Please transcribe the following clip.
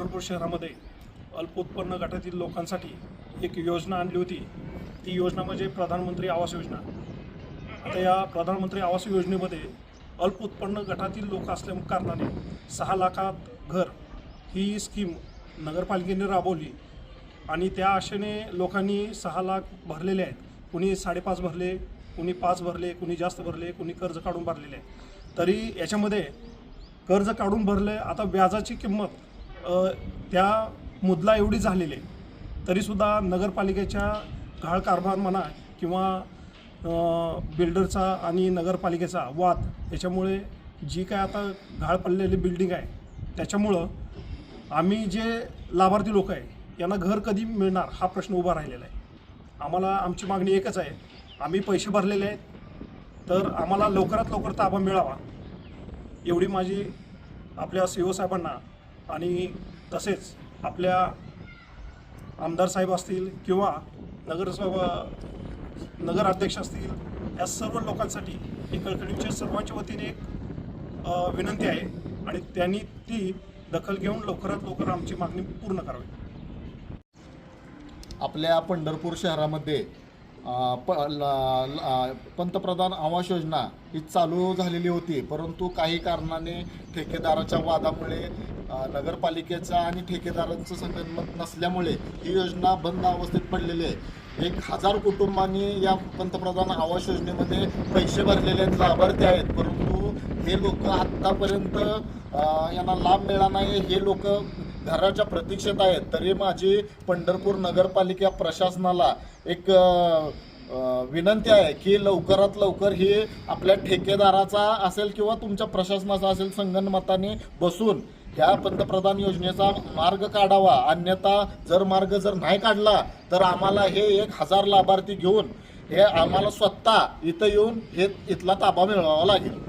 पंढरपूर शहरामध्ये अल्पोत्पन्न गटातील लोकांसाठी एक योजना आणली होती। ती योजना म्हणजे प्रधानमंत्री आवास योजना। आता या प्रधानमंत्री आवास योजनेमध्ये अल्पोत्पन्न गटातील लोक असल्या कारणाने 6 लाखात घर ही स्कीम नगरपालिकेने राबवली आणि त्या आशेने लोकांनी 6 लाख भरलेले आहेत। कुणी 5.5 भरले, कुणी 5 भरले, कुणी जास्त भरले, कुणी कर्ज काढून भरलेले आहे। तरी याच्यामध्ये कर्ज काढून भरले, आता व्याजाची किंमत त्या मुदला एवढी झालेली आहे, तरीसुद्धा नगरपालिकेच्या घाळ कारभार म्हणा किंवा बिल्डरचा आणि नगरपालिकेचा वाद याच्यामुळे जी काय आता घाळ पडलेली बिल्डिंग आहे त्याच्यामुळं आम्ही जे लाभार्थी लोक आहे यांना घर कधी मिळणार हा प्रश्न उभा राहिलेला आहे। आम्हाला आमची मागणी एकच आहे, आम्ही पैसे भरलेले आहेत तर आम्हाला लवकरात लवकर ताबा मिळावा एवढी माझी आपल्या सीओ साहेबांना आणि तसेच आपल्या आमदार साहेब असतील किंवा नगराध्यक्ष असतील या सर्व लोकांसाठी ही कळकळीच्या सर्वांच्या वतीने एक विनंती आहे आणि त्यांनी ती दखल घेऊन लवकरात लवकर आमची मागणी पूर्ण करावी। आपल्या पंढरपूर शहरामध्ये पंतप्रधान आवास योजना ही चालू झालेली होती, परंतु काही कारणाने ठेकेदाराच्या वादामुळे नगरपालिकेचा आणि ठेकेदारांचं संगनमत नसल्यामुळे ही योजना बंद अवस्थेत पडलेली आहे। 1000 कुटुंबांनी या पंतप्रधान आवास योजनेमध्ये पैसे भरलेले आहेत, लाभार्थी आहेत, परंतु हे लोक आत्तापर्यंत यांना लाभ मिळाला नाही। हे लोक घराच्या प्रतीक्षेत आहेत। तरी माझी पंढरपूर नगरपालिका प्रशासनाला एक विनंती आहे की लवकरात लवकर ही आपल्या ठेकेदाराचा असेल किंवा तुमच्या प्रशासनाचा असेल संगनमताने बसून ह्या पंतप्रधान योजनेचा मार्ग काढावा, अन्यथा जर मार्ग नाही काढला तर आम्हाला हे 1000 लाभार्थी घेऊन हे आम्हाला स्वतः इथं येऊन इथला ताबा मिळवावा लागेल।